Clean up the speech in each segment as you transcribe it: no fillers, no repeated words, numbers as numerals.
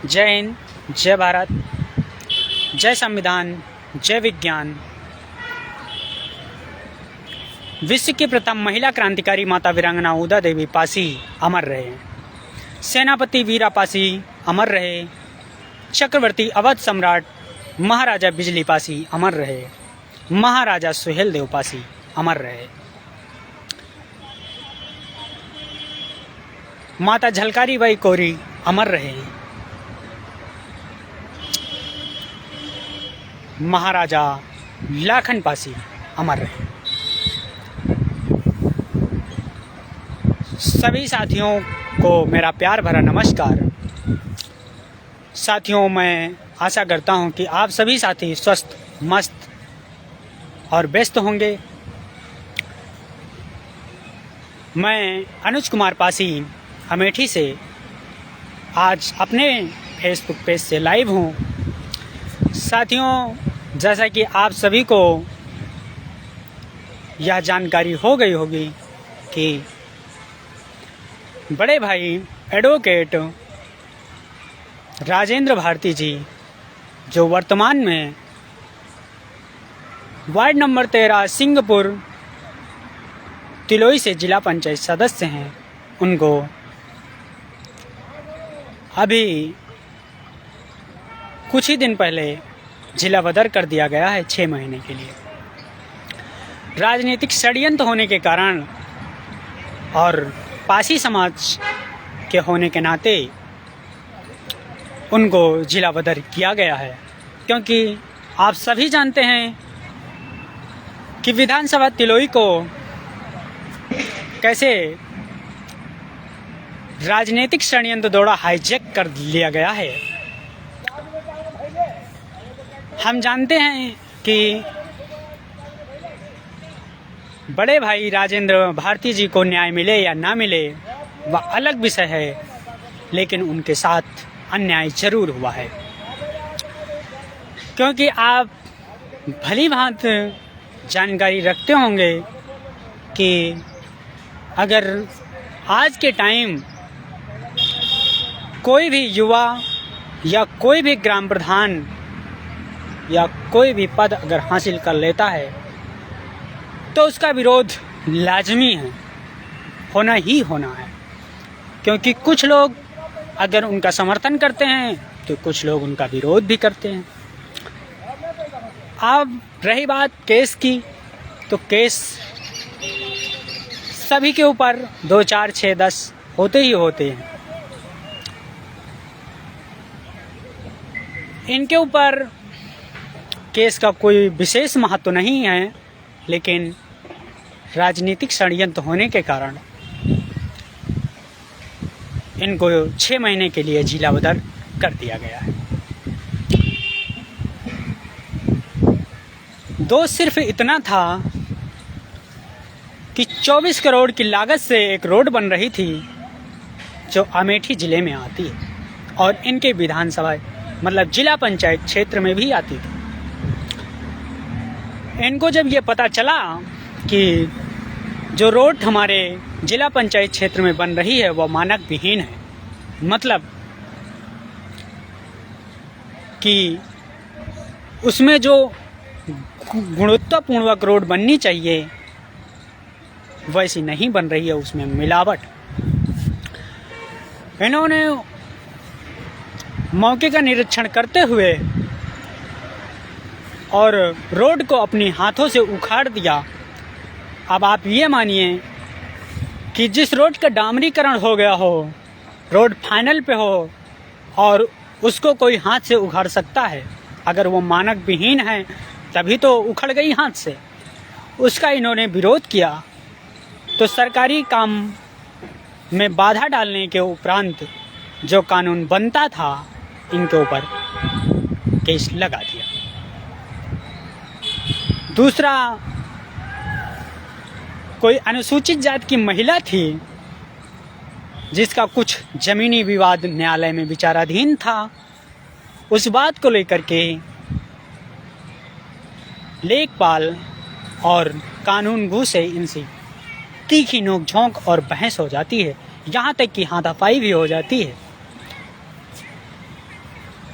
जय हिंद, जय भारत, जय संविधान, जय विज्ञान। विश्व की प्रथम महिला क्रांतिकारी माता वीरांगना उदा देवी पासी अमर रहे। सेनापति वीरा पासी अमर रहे। चक्रवर्ती अवध सम्राट महाराजा बिजली पासी अमर रहे। महाराजा सुहेल देव पासी अमर रहे। माता झलकारी बाई कोरी अमर रहे। महाराजा लाखन पासी अमर रहे। सभी साथियों को मेरा प्यार भरा नमस्कार। साथियों, मैं आशा करता हूं कि आप सभी साथी स्वस्थ, मस्त और व्यस्त होंगे। मैं अनुज कुमार पासी अमेठी से आज अपने फेसबुक पेज से लाइव हूं। साथियों, जैसा कि आप सभी को यह जानकारी हो गई होगी कि बड़े भाई एडवोकेट राजेंद्र भारती जी, जो वर्तमान में वार्ड नंबर 13 सिंहपुर तिलोई से जिला पंचायत सदस्य हैं, उनको अभी कुछ ही दिन पहले जिला बदर कर दिया गया है 6 महीने के लिए। राजनीतिक षड्यंत्र होने के कारण और पासी समाज के होने के नाते उनको जिला बदर किया गया है, क्योंकि आप सभी जानते हैं कि विधानसभा तिलोई को कैसे राजनीतिक षड्यंत्र द्वारा हाईजैक कर लिया गया है। हम जानते हैं कि बड़े भाई राजेंद्र भारती जी को न्याय मिले या ना मिले वह अलग विषय है, लेकिन उनके साथ अन्याय जरूर हुआ है। क्योंकि आप भली भांति जानकारी रखते होंगे कि अगर आज के टाइम कोई भी युवा या कोई भी ग्राम प्रधान या कोई भी पद अगर हासिल कर लेता है तो उसका विरोध लाजमी है, होना ही होना है। क्योंकि कुछ लोग अगर उनका समर्थन करते हैं तो कुछ लोग उनका विरोध भी करते हैं। अब रही बात केस की, तो केस सभी के ऊपर 2, 4, 6, 10 होते ही होते हैं। इनके ऊपर केस का कोई विशेष महत्व नहीं है, लेकिन राजनीतिक षड्यंत्र होने के कारण इनको 6 महीने के लिए जिला बदर कर दिया गया है। दोष सिर्फ इतना था कि 24 करोड़ की लागत से एक रोड बन रही थी जो अमेठी ज़िले में आती है और इनके विधानसभा मतलब जिला पंचायत क्षेत्र में भी आती थी। इनको जब ये पता चला कि जो रोड हमारे जिला पंचायत क्षेत्र में बन रही है वह मानक विहीन है, मतलब कि उसमें जो गुणवत्तापूर्वक रोड बननी चाहिए वैसी नहीं बन रही है, उसमें मिलावट। इन्होंने मौके का निरीक्षण करते हुए और रोड को अपने हाथों से उखाड़ दिया। अब आप ये मानिए कि जिस रोड का डामरीकरण हो गया हो, रोड फाइनल पे हो और उसको कोई हाथ से उखाड़ सकता है, अगर वो मानक विहीन है तभी तो उखड़ गई हाथ से। उसका इन्होंने विरोध किया तो सरकारी काम में बाधा डालने के उपरांत जो कानून बनता था इनके ऊपर केस लगा दिया। दूसरा, कोई अनुसूचित जाति की महिला थी जिसका कुछ जमीनी विवाद न्यायालय में विचाराधीन था। उस बात को लेकर के लेखपाल और कानूनगो से इनसे तीखी नोकझोंक और बहस हो जाती है, यहाँ तक कि हाथापाई भी हो जाती है।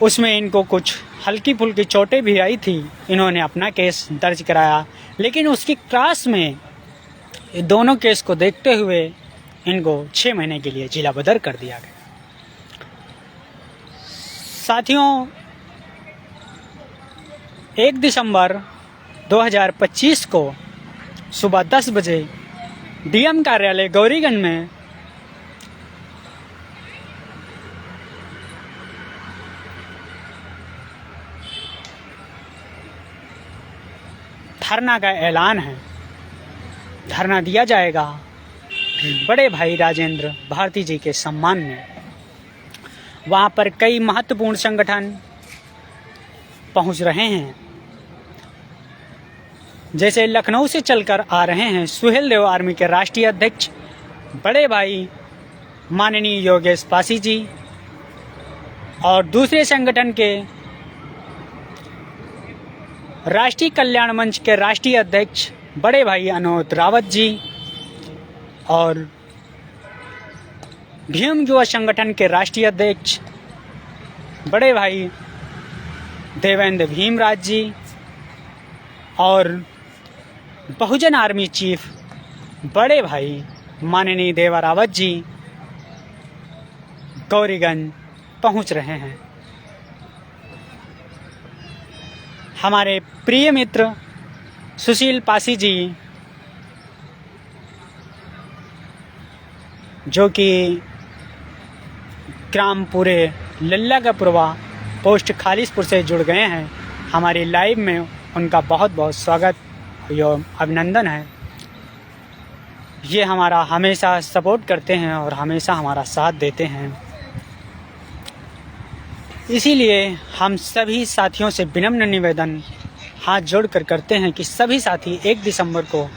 उसमें इनको कुछ हल्की फुल्की चोटें भी आई थी। इन्होंने अपना केस दर्ज कराया, लेकिन उसकी क्लास में दोनों केस को देखते हुए इनको 6 महीने के लिए जिला बदर कर दिया गया। साथियों, 1 दिसंबर 2025 को सुबह 10 बजे डीएम कार्यालय गौरीगंज में धरना का ऐलान है। धरना दिया जाएगा बड़े भाई राजेंद्र भारती जी के सम्मान में। वहाँ पर कई महत्वपूर्ण संगठन पहुँच रहे हैं, जैसे लखनऊ से चलकर आ रहे हैं सुहेल देव आर्मी के राष्ट्रीय अध्यक्ष बड़े भाई माननीय योगेश पासी जी, और दूसरे संगठन के राष्ट्रीय कल्याण मंच के राष्ट्रीय अध्यक्ष बड़े भाई अनोद रावत जी, और भीम युवा संगठन के राष्ट्रीय अध्यक्ष बड़े भाई देवेंद्र भीमराज जी, और बहुजन आर्मी चीफ बड़े भाई माननीय देवा रावत जी गौरीगंज पहुंच रहे हैं। हमारे प्रिय मित्र सुशील पासी जी, जो कि ग्राम पूरे लल्लागापुरवा पोस्ट खालिसपुर से जुड़ गए हैं, हमारी लाइव में उनका बहुत बहुत स्वागत एवं अभिनंदन है। ये हमारा हमेशा सपोर्ट करते हैं और हमेशा हमारा साथ देते हैं। इसीलिए हम सभी साथियों से विनम्र निवेदन हाथ जोड़कर करते हैं कि सभी साथी 1 दिसंबर को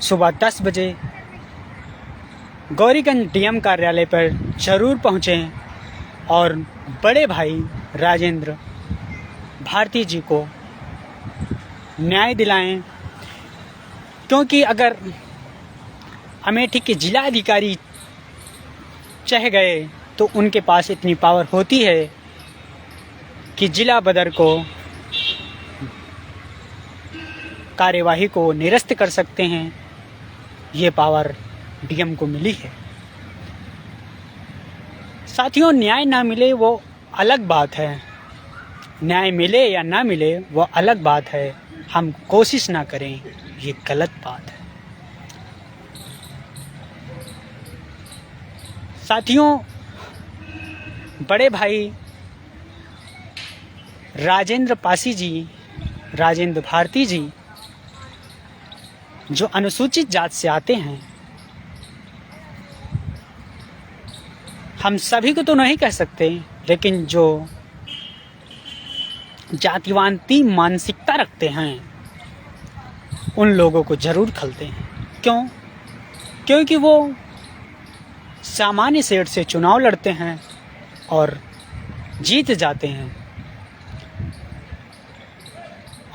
सुबह 10 बजे गौरीगंज डीएम कार्यालय पर जरूर पहुँचें और बड़े भाई राजेंद्र भारती जी को न्याय दिलाएं। क्योंकि अगर अमेठी के जिला अधिकारी चाह गए तो उनके पास इतनी पावर होती है कि जिला बदर को कार्यवाही को निरस्त कर सकते हैं। ये पावर डीएम को मिली है। साथियों, न्याय ना मिले वो अलग बात है, न्याय मिले या ना मिले वो अलग बात है, हम कोशिश ना करें ये गलत बात है। साथियों, बड़े भाई राजेंद्र पासी जी, राजेंद्र भारती जी, जो अनुसूचित जात से आते हैं, हम सभी को तो नहीं कह सकते, लेकिन जो जातिवादी मानसिकता रखते हैं उन लोगों को जरूर खलते हैं। क्यों? क्योंकि वो सामान्य सेठ से चुनाव लड़ते हैं और जीत जाते हैं,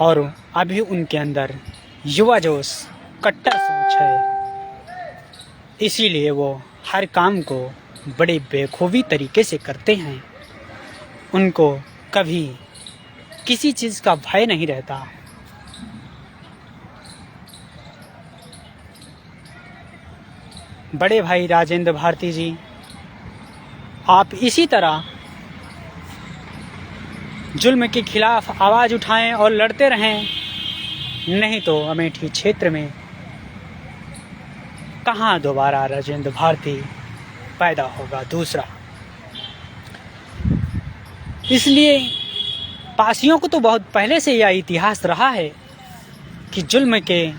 और अभी उनके अंदर युवा जोश, कट्टर सोच है। इसीलिए वो हर काम को बड़े बेखूबी तरीके से करते हैं। उनको कभी किसी चीज़ का भय नहीं रहता। बड़े भाई राजेंद्र भारती जी, आप इसी तरह जुल्म के खिलाफ आवाज़ उठाएं और लड़ते रहें, नहीं तो अमेठी क्षेत्र में कहाँ दोबारा राजेंद्र भारती पैदा होगा दूसरा। इसलिए पासियों को तो बहुत पहले से यह इतिहास रहा है कि जुल्म के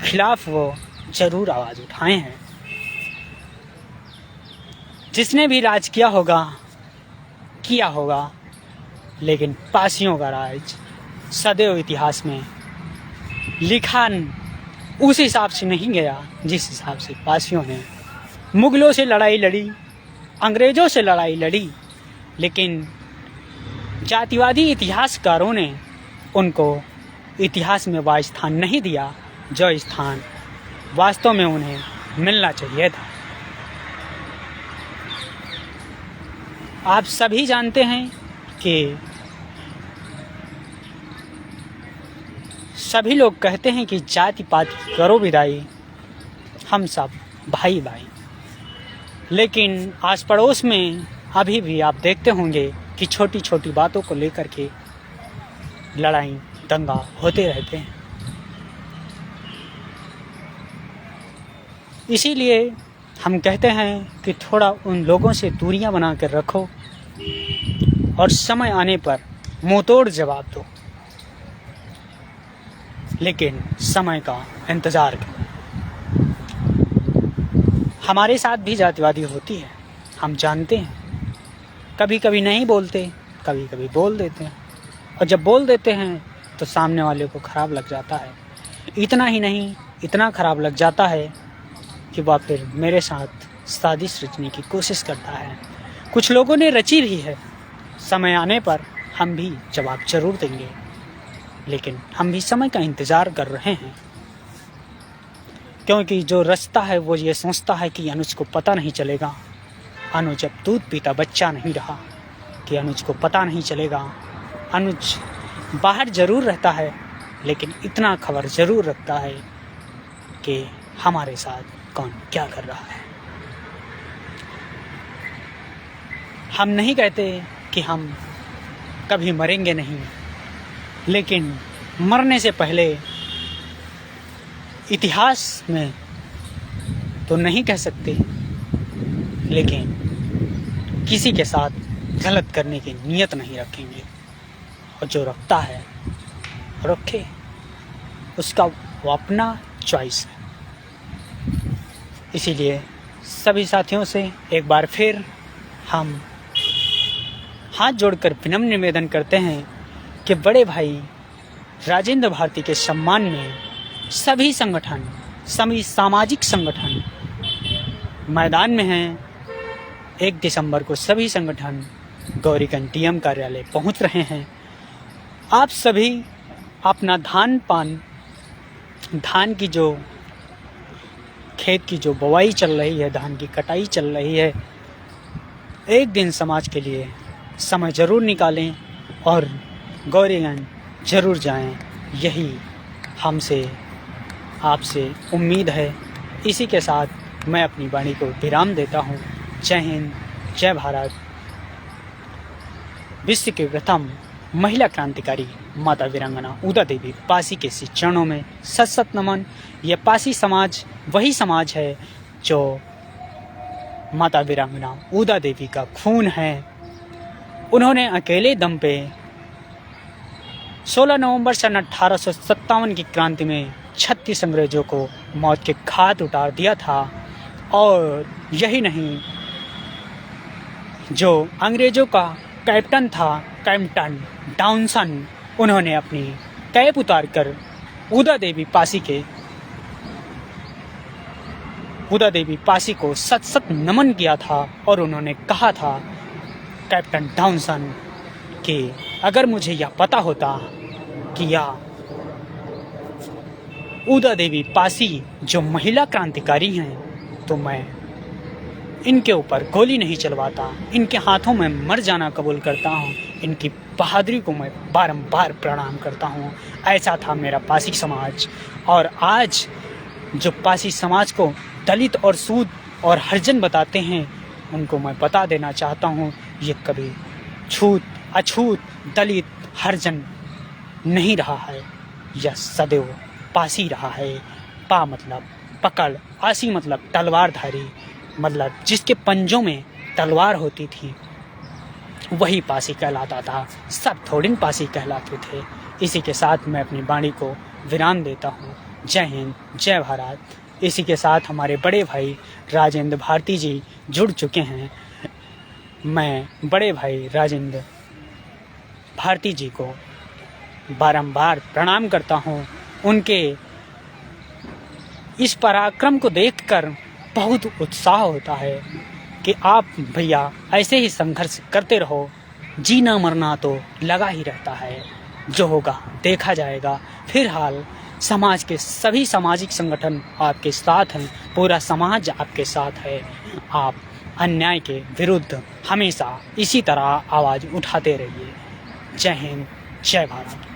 खिलाफ वो जरूर आवाज़ उठाए हैं। जिसने भी राज किया होगा, लेकिन पासियों का राज सदैव इतिहास में लिखा उस हिसाब से नहीं गया जिस हिसाब से पासियों ने मुगलों से लड़ाई लड़ी, अंग्रेज़ों से लड़ाई लड़ी, लेकिन जातिवादी इतिहासकारों ने उनको इतिहास में वह स्थान नहीं दिया जो स्थान वास्तव में उन्हें मिलना चाहिए था। आप सभी जानते हैं कि सभी लोग कहते हैं कि जाति पात करो विदाई, हम सब भाई भाई, लेकिन आस पड़ोस में अभी भी आप देखते होंगे कि छोटी छोटी बातों को लेकर के लड़ाई दंगा होते रहते हैं। इसीलिए हम कहते हैं कि थोड़ा उन लोगों से दूरियां बना कर रखो और समय आने पर मुंहतोड़ जवाब दो, लेकिन समय का इंतज़ार करो। हमारे साथ भी जातिवादी होती है, हम जानते हैं। कभी कभी नहीं बोलते, कभी कभी बोल देते हैं, और जब बोल देते हैं तो सामने वाले को ख़राब लग जाता है। इतना ही नहीं, इतना ख़राब लग जाता है कि वह फिर मेरे साथ साजिश रचने की कोशिश करता है। कुछ लोगों ने रची भी है। समय आने पर हम भी जवाब जरूर देंगे, लेकिन हम भी समय का इंतज़ार कर रहे हैं, क्योंकि जो रचता है वो ये सोचता है कि अनुज को पता नहीं चलेगा। अनुज अब दूध पीता बच्चा नहीं रहा कि अनुज को पता नहीं चलेगा। अनुज बाहर ज़रूर रहता है, लेकिन इतना खबर ज़रूर रखता है कि हमारे साथ कौन क्या कर रहा है। हम नहीं कहते कि हम कभी मरेंगे नहीं, लेकिन मरने से पहले इतिहास में तो नहीं कह सकते, लेकिन किसी के साथ गलत करने की नीयत नहीं रखेंगे। और जो रखता है रखे, उसका वो अपना चॉइस है। इसीलिए सभी साथियों से एक बार फिर हम हाथ जोड़कर विनम्र निवेदन करते हैं कि बड़े भाई राजेंद्र भारती के सम्मान में सभी संगठन, सभी सामाजिक संगठन मैदान में हैं। 1 दिसंबर को सभी संगठन गौरीगंज डीएम कार्यालय पहुंच रहे हैं। आप सभी अपना धान की जो खेत की जो बुवाई चल रही है, धान की कटाई चल रही है, एक दिन समाज के लिए समय ज़रूर निकालें और गौरीगंज ज़रूर जाएं। यही हमसे आपसे उम्मीद है। इसी के साथ मैं अपनी वाणी को विराम देता हूँ। जय हिंद, जय भारत। विश्व के प्रथम महिला क्रांतिकारी माता वीरांगना उदा देवी पासी के श्री चरणों में सत सत नमन। यह पासी समाज वही समाज है जो माता वीरांगना उदा देवी का खून है। उन्होंने अकेले दम पे 16 नवंबर सन 1857 की क्रांति में 36 अंग्रेजों को मौत के घाट उतार दिया था। और यही नहीं, जो अंग्रेजों का कैप्टन था, कैप्टन डाउनसन, उन्होंने अपनी कैप उतार कर उदा देवी पासी को सत सत नमन किया था। और उन्होंने कहा था, कैप्टन डाउनसन, कि अगर मुझे यह पता होता कि यह उदा देवी पासी जो महिला क्रांतिकारी हैं, तो मैं इनके ऊपर गोली नहीं चलवाता, इनके हाथों में मर जाना कबूल करता हूँ। इनकी बहादुरी को मैं बारंबार प्रणाम करता हूँ। ऐसा था मेरा पासी समाज। और आज जो पासी समाज को दलित और सूद और हरिजन बताते हैं, उनको मैं बता देना चाहता हूँ, ये कभी छूत अछूत दलित हरिजन नहीं रहा है, यह सदैव पासी रहा है। पा मतलब पकड़, आसी मतलब तलवारधारी, मतलब जिसके पंजों में तलवार होती थी वही पासी कहलाता था। सब थोड़िन पासी कहलाते थे। इसी के साथ मैं अपनी वाणी को विराम देता हूँ। जय हिंद, जय भारत। इसी के साथ हमारे बड़े भाई राजेंद्र भारती जी जुड़ चुके हैं। मैं बड़े भाई राजेंद्र भारती जी को बारंबार प्रणाम करता हूँ। उनके इस पराक्रम को देखकर बहुत उत्साह होता है कि आप भैया ऐसे ही संघर्ष करते रहो। जीना मरना तो लगा ही रहता है, जो होगा देखा जाएगा। फिलहाल समाज के सभी सामाजिक संगठन आपके साथ हैं, पूरा समाज आपके साथ है। आप अन्याय के विरुद्ध हमेशा इसी तरह आवाज़ उठाते रहिए। जय हिंद, जय भारत।